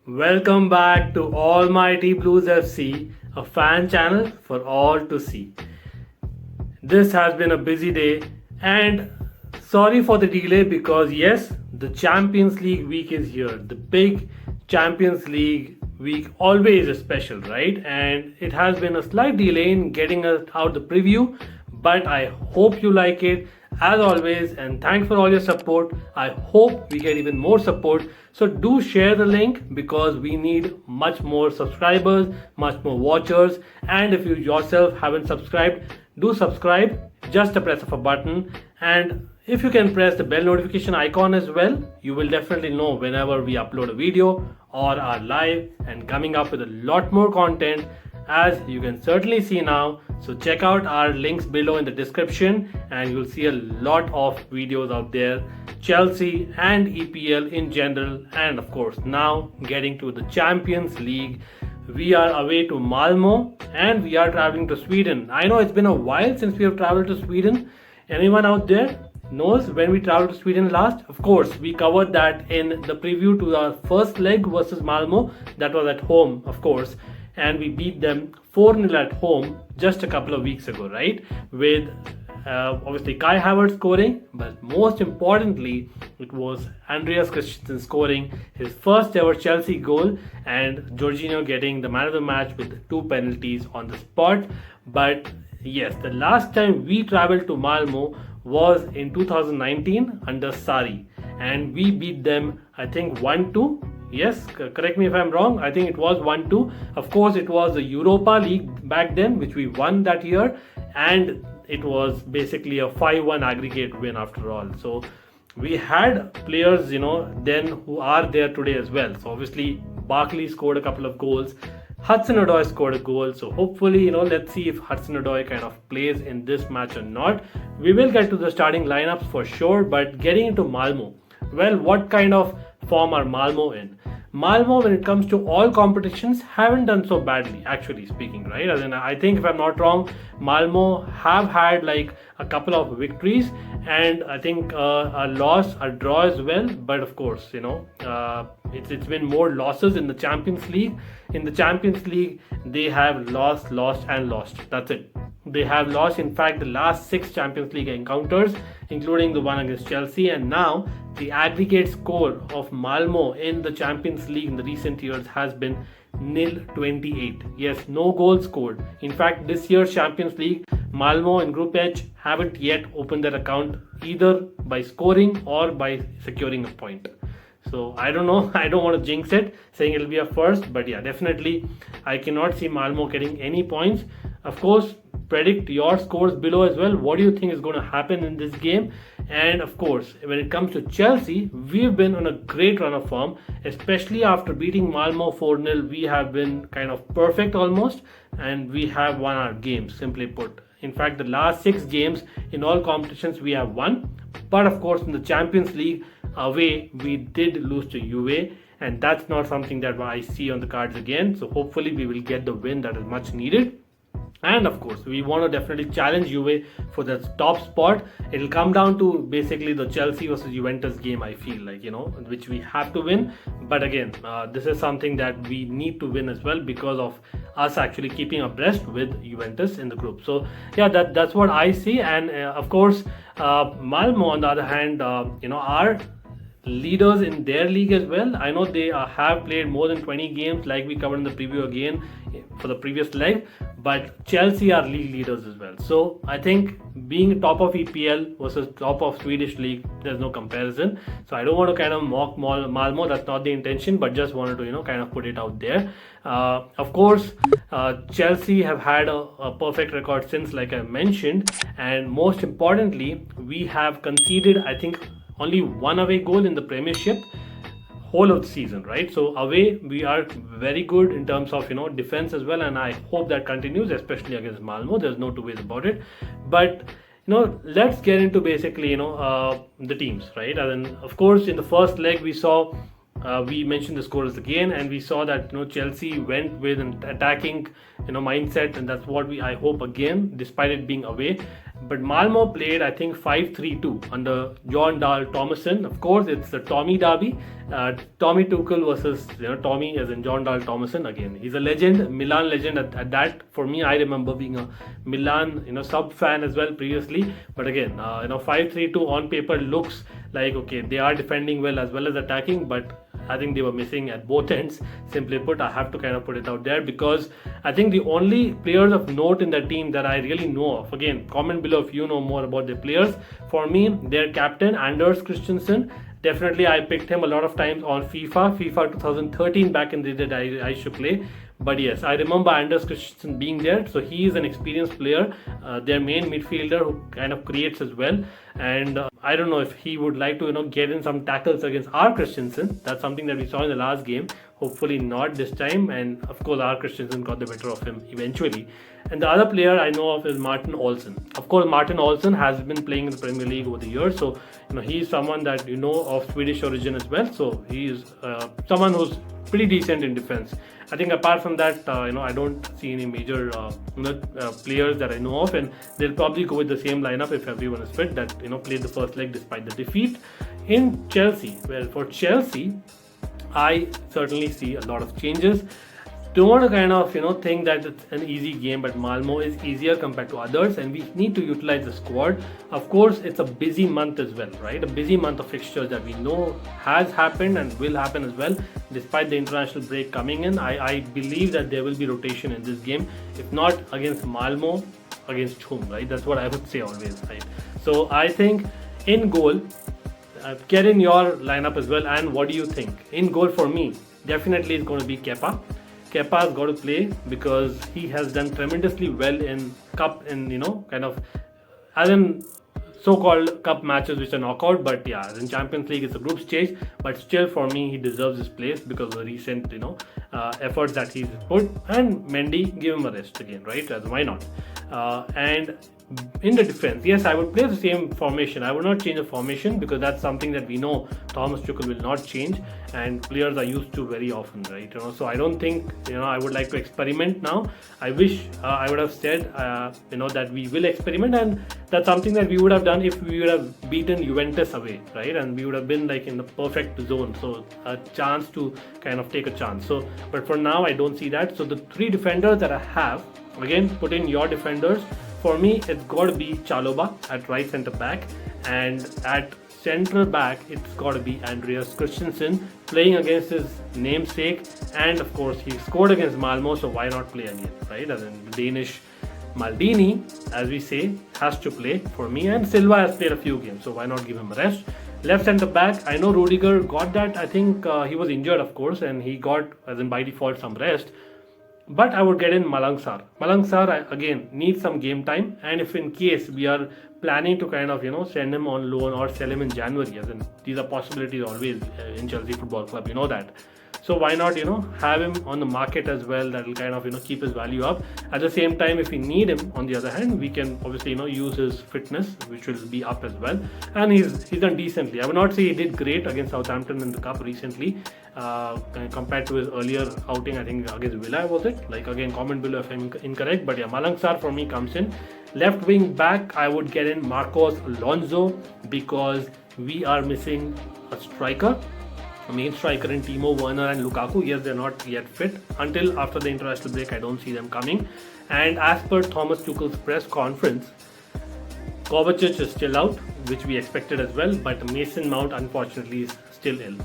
Welcome back to Almighty Blues FC, a fan channel for all to see. This has been a busy day, and sorry for the delay because, yes, the Champions League week is here. The big Champions League week always is special, right? And it has been a slight delay in getting us out the preview, but I hope you like it as always, and thanks for all your support. I hope we get even more support, so do share the link because we need much more subscribers, much more watchers. And if you yourself haven't subscribed, do subscribe, just a press of a button. And if you can press the bell notification icon as well, you will definitely know whenever we upload a video or are live and coming up with a lot more content, as you can certainly see now. So check out our links below in the description and you'll see a lot of videos out there, Chelsea and EPL in general, and of course now getting to the Champions League. We are away to Malmo and we are traveling to Sweden. I know it's been a while since we have traveled to Sweden. Anyone out there knows when we traveled to Sweden last? Of course, we covered that in the preview to our first leg versus Malmo. That was at home, of course, and we beat them 4-0 at home just a couple of weeks ago, right? With obviously Kai Havertz scoring, but most importantly, it was Andreas Christensen scoring his first ever Chelsea goal and Jorginho getting the man of the match with 2 penalties on the spot. But yes, the last time we traveled to Malmo was in 2019 under Sarri, and we beat them, I think, 1-2. Yes, correct me if I'm wrong. I think it was 1-2. Of course, it was the Europa League back then, which we won that year, and it was basically a 5-1 aggregate win after all. So we had players, then who are there today as well. So obviously, Barkley scored a couple of goals. Hudson-Odoi scored a goal. So hopefully, let's see if Hudson-Odoi kind of plays in this match or not. We will get to the starting lineups for sure, but getting into Malmo. Well, what kind of form are Malmo in? Malmo, when it comes to all competitions, haven't done so badly, actually speaking, right? As in, I think if I'm not wrong, Malmo have had like a couple of victories and I think a loss, a draw as well. But of course, it's been more losses in the Champions League. In the Champions League, they have lost, and lost. That's it. They have lost, in fact, the last 6 Champions League encounters, including the one against Chelsea, and now the aggregate score of Malmo in the Champions League in the recent years has been 0-28. Yes, no goals scored. In fact, this year's Champions League, Malmo in Group H haven't yet opened their account either by scoring or by securing a point. So I don't know. I don't want to jinx it, saying it'll be a first, but yeah, definitely I cannot see Malmo getting any points. Of course, predict your scores below as well. What do you think is going to happen in this game? And of course, when it comes to Chelsea, we've been on a great run of form, especially after beating Malmo 4-0. We have been kind of perfect almost, and we have won our games, simply put. In fact, the last 6 games in all competitions we have won. But of course, in the Champions League away, we did lose to Juve, and that's not something that I see on the cards again. So hopefully we will get the win that is much needed. And of course, we want to definitely challenge Juve for that top spot. It'll come down to basically the Chelsea versus Juventus game, I feel like, which we have to win. But again, this is something that we need to win as well because of us actually keeping abreast with Juventus in the group. So yeah, that's what I see. And of course, Malmo on the other hand, are leaders in their league as well. I know they have played more than 20 games, like we covered in the preview again for the previous leg, but Chelsea are league leaders as well. So I think being top of EPL versus top of Swedish league, there's no comparison. So I don't want to kind of mock Malmo, that's not the intention, but just wanted to kind of put it out there. Of course, Chelsea have had a perfect record since, like I mentioned, and most importantly, we have conceded, I think, only 1 away goal in the Premiership whole of the season, right? So away we are very good in terms of defense as well, and I hope that continues, especially against Malmo. There's no two ways about it. But let's get into basically the teams, right? And then of course in the first leg we saw we mentioned the scores again, and we saw that Chelsea went with an attacking mindset, and that's what I hope again, despite it being away. But Malmo played, I think, 5-3-2 under John Dahl Tomasson. Of course, it's the Tommy derby. Tommy Tuchel versus Tommy as in John Dahl Tomasson. Again, he's a legend, Milan legend at that. For me, I remember being a Milan sub fan as well previously. But again, 5-3-2 on paper looks like okay, they are defending well as attacking, but I think they were missing at both ends. Simply put, I have to kind of put it out there because I think the only players of note in the team that I really know of, again, comment below if you know more about the players. For me, their captain, Anders Christensen, definitely I picked him a lot of times on FIFA 2013 back in the day I used to play. But yes, I remember Anders Christensen being there. So he is an experienced player, their main midfielder who kind of creates as well. And I don't know if he would like to get in some tackles against R. Christensen. That's something that we saw in the last game. Hopefully not this time. And of course, R. Christensen got the better of him eventually. And the other player I know of is Martin Olsen. Of course, Martin Olsen has been playing in the Premier League over the years. So he's someone that of Swedish origin as well. So he is someone who's pretty decent in defense. I think apart from that, I don't see any major players that I know of, and they'll probably go with the same lineup if everyone is fit that played the first leg despite the defeat. In Chelsea, well, for Chelsea, I certainly see a lot of changes. Don't kind of think that it's an easy game, but Malmo is easier compared to others, and we need to utilize the squad. Of course, it's a busy month as well, right? A busy month of fixtures that we know has happened and will happen as well. Despite the international break coming in, I believe that there will be rotation in this game. If not against Malmo, against whom, right? That's what I would say always, right? So I think in goal, get in your lineup as well. And what do you think? In goal for me, definitely is going to be Kepa. Kepa's got to play because he has done tremendously well in cup and kind of as in so-called cup matches which are knockout, but yeah, in Champions League it's a group stage, but still for me he deserves his place because of the recent efforts that he's put. And Mendy, give him a rest again, right? As why not? And in the defense, yes, I would play the same formation. I would not change the formation because that's something that we know Thomas Tuchel will not change, and players are used to very often, right? So I don't think I would like to experiment now. I wish I would have said that we will experiment, and that's something that we would have done if we would have beaten Juventus away, right? And we would have been like in the perfect zone, so a chance to kind of take a chance. So, but for now, I don't see that. So the three defenders that I have, again, put in your defenders. For me, it's got to be Chalobah at right centre back, and at centre back, it's got to be Andreas Christensen playing against his namesake, and of course, he scored against Malmo, so why not play again, right? As in the Danish Maldini, as we say, has to play for me, and Silva has played a few games, so why not give him a rest? Left centre back, I know Rudiger got that. I think he was injured, of course, and he got, as in by default, some rest. But I would get in Malang Sarr. Malang Sarr, again, needs some game time. And if in case we are planning to kind of, send him on loan or sell him in January, as in these are possibilities always in Chelsea Football Club, that. So why not, have him on the market as well? That will kind of, keep his value up. At the same time, if we need him, on the other hand, we can obviously, use his fitness, which will be up as well. And he's done decently. I would not say he did great against Southampton in the cup recently. Compared to his earlier outing, I think against Villa, was it? Like, again, comment below if I'm incorrect. But yeah, Malang Sarr for me comes in. Left wing back, I would get in Marcos Alonso because we are missing a striker. A main striker in Timo Werner and Lukaku. Yes, they're not yet fit. Until after the international break, I don't see them coming. And as per Thomas Tuchel's press conference, Kovacic is still out, which we expected as well. But Mason Mount, unfortunately, is still ill.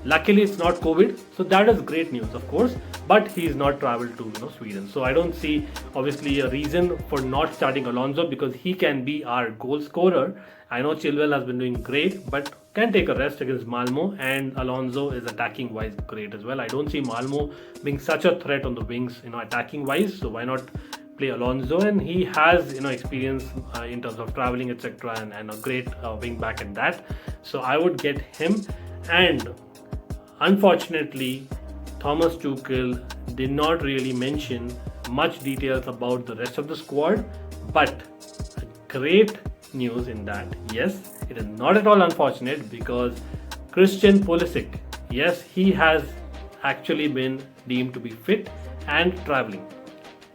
Luckily, it's not COVID, so that is great news, of course. But he's not travelled to Sweden, so I don't see obviously a reason for not starting Alonso because he can be our goal scorer. I know Chilwell has been doing great, but can take a rest against Malmo, and Alonso is attacking wise great as well. I don't see Malmo being such a threat on the wings, attacking wise. So why not play Alonso? And he has experience in terms of travelling, etc., and a great wing back at that. So I would get him. And unfortunately, Thomas Tuchel did not really mention much details about the rest of the squad, but great news in that, yes, it is not at all unfortunate because Christian Pulisic, yes, he has actually been deemed to be fit and traveling.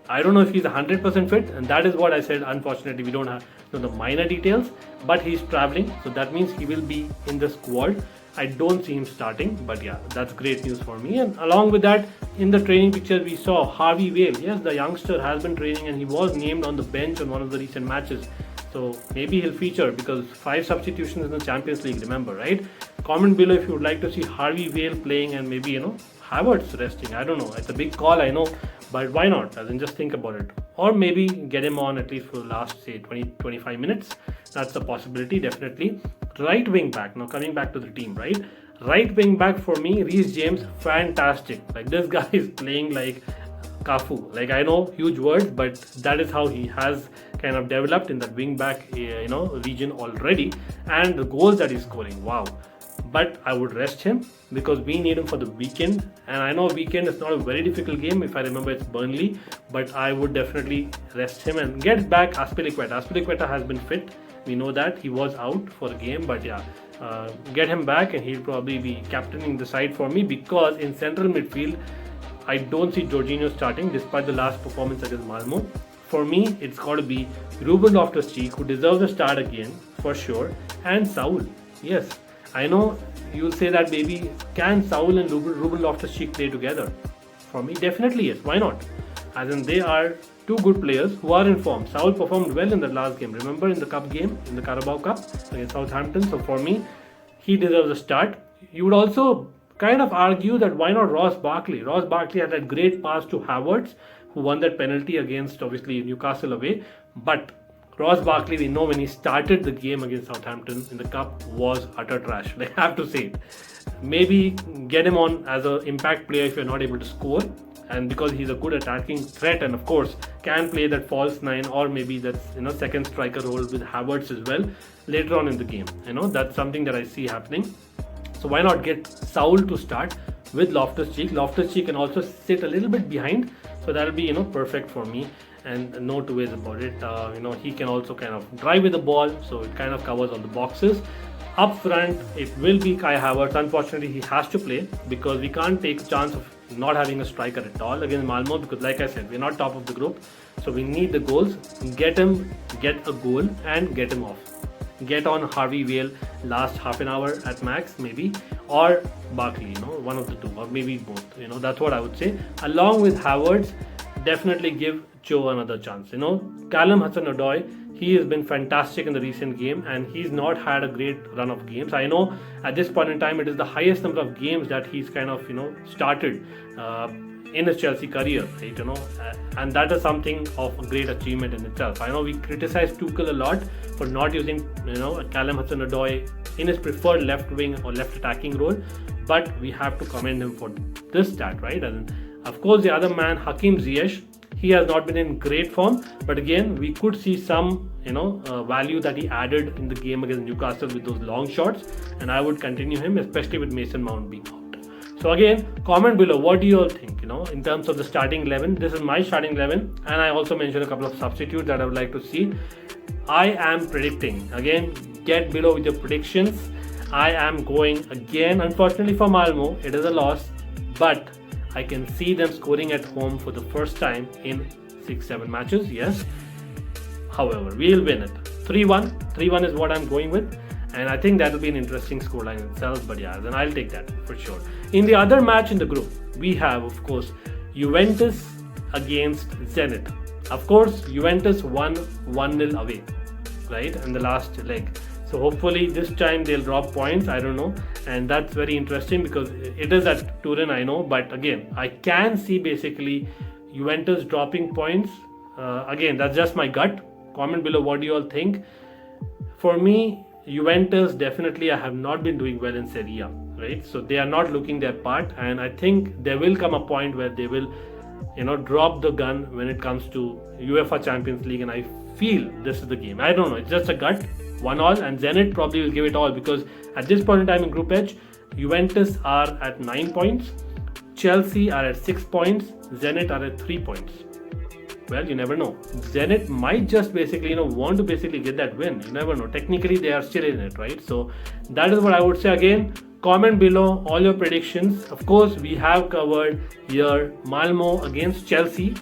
I don't know if he's 100% fit, and that is what I said. Unfortunately, we don't the minor details, but he's traveling, so that means he will be in the squad. I don't see him starting, but yeah, that's great news for me. And along with that, in the training pictures, we saw Harvey Vale. Yes, the youngster has been training and he was named on the bench on one of the recent matches. So maybe he'll feature because 5 substitutions in the Champions League, remember, right? Comment below if you would like to see Harvey Vale playing and maybe, Havertz resting. I don't know. It's a big call, I know, but why not? As in, just think about it. Or maybe get him on at least for the last, say, 20-25 minutes. That's a possibility, definitely. Right wing back. Now coming back to the team, right? Right wing back for me, Reece James, fantastic. Like, this guy is playing like Cafu. Like, I know, huge words, but that is how he has kind of developed in that wing back, region already. And the goals that he's scoring, wow. But I would rest him because we need him for the weekend. And I know weekend is not a very difficult game. If I remember, it's Burnley. But I would definitely rest him and get back Azpilicueta. Azpilicueta has been fit. We know that he was out for the game. But yeah, get him back and he'll probably be captaining the side for me, because in central midfield, I don't see Jorginho starting despite the last performance against Malmo. For me, it's got to be Ruben Loftus-Cheek, who deserves a start again for sure, and Saul. Yes, I know you'll say that maybe can Saul and Ruben Loftus-Cheek play together? For me, definitely yes. Why not? As in, they are two good players who are in form. Saul performed well in the last game. Remember, in the cup game, in the Carabao Cup against Southampton. So for me, he deserves a start. You would also kind of argue that why not Ross Barkley? Ross Barkley had that great pass to Havertz, who won that penalty against, obviously, Newcastle away. But Ross Barkley, we know when he started the game against Southampton in the cup, was utter trash. I have to say it. Maybe get him on as an impact player if you're not able to score. And because he's a good attacking threat and of course can play that false 9 or maybe that's second striker role with Havertz as well later on in the game. That's something that I see happening. So why not get Saul to start with Loftus-Cheek? Loftus-Cheek can also sit a little bit behind, so that'll be perfect for me. And no two ways about it. He can also kind of drive with the ball, so it kind of covers all the boxes. Up front, it will be Kai Havertz. Unfortunately, he has to play because we can't take a chance of not having a striker at all against Malmo, because like I said, we're not top of the group, so we need the goals. Get a goal and get him off. Get on Harvey Vale last half an hour at max maybe, or Barkley, one of the two, or maybe both. That's what I would say. Along with Havertz, definitely give Joe another chance. Callum Hudson-Odoi, he has been fantastic in the recent game and he's not had a great run of games. I know at this point in time it is the highest number of games that he's kind of started in his Chelsea career, right? And that is something of a great achievement in itself. I know we criticize Tuchel a lot for not using Callum Hudson-Odoi in his preferred left wing or left attacking role, but we have to commend him for this stat, right? And of course the other man, Hakim Ziyech, he has not been in great form, but again we could see some value that he added in the game against Newcastle with those long shots, and I would continue him, especially with Mason Mount being out. So again, comment below, what do you all think in terms of the starting 11? This is my starting 11, and I also mentioned a couple of substitutes that I would like to see. I am predicting, again, get below with your predictions. I am going again, unfortunately for Malmo, it is a loss, but I can see them scoring at home for the first time in 6-7 matches, yes. However, we'll win it. 3-1. 3-1 is what I'm going with. And I think that will be an interesting scoreline itself. But yeah, then I'll take that for sure. In the other match in the group, we have, of course, Juventus against Zenit. Of course, Juventus won 1-0 away, right? In the last leg. So hopefully this time they'll drop points. I don't know. And that's very interesting because it is at Turin, I know. But again, I can see basically Juventus dropping points. Again, that's just my gut. Comment below what do you all think. For me, Juventus definitely have not been doing well in Serie A, right? So they are not looking their part, and I think there will come a point where they will, drop the gun when it comes to UEFA Champions League, and I feel this is the game. I don't know, it's just a gut, 1-1, and Zenit probably will give it all because at this point in time in Group H, Juventus are at 9 points, Chelsea are at 6 points, Zenit are at 3 points. Well, you never know. Zenit might just basically, want to basically get that win. You never know. Technically, they are still in it, right? So that is what I would say. Again, comment below all your predictions. Of course, we have covered here Malmo against Chelsea.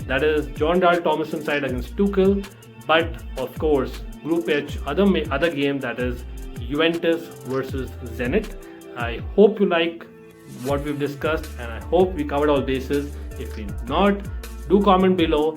That is John Dahl Tomasson side against Tuchel. But of course, Group H other game, that is Juventus versus Zenit. I hope you like what we've discussed, and I hope we covered all bases. If we not, do comment below,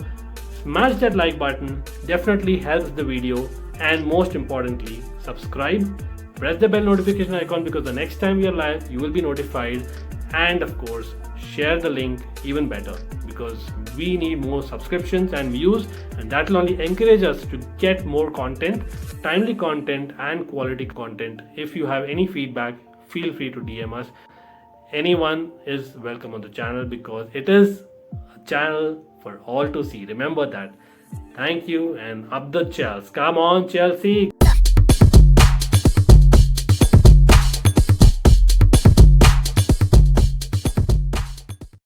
smash that like button, definitely helps the video, and most importantly, subscribe, press the bell notification icon, because the next time we are live you will be notified, and of course share the link, even better, because we need more subscriptions and views, and that will only encourage us to get more content, timely content and quality content. If you have any feedback, feel free to DM us. Anyone is welcome on the channel, because it is a channel for all to see. Remember that. Thank you, and up the Chelsea. Come on, Chelsea.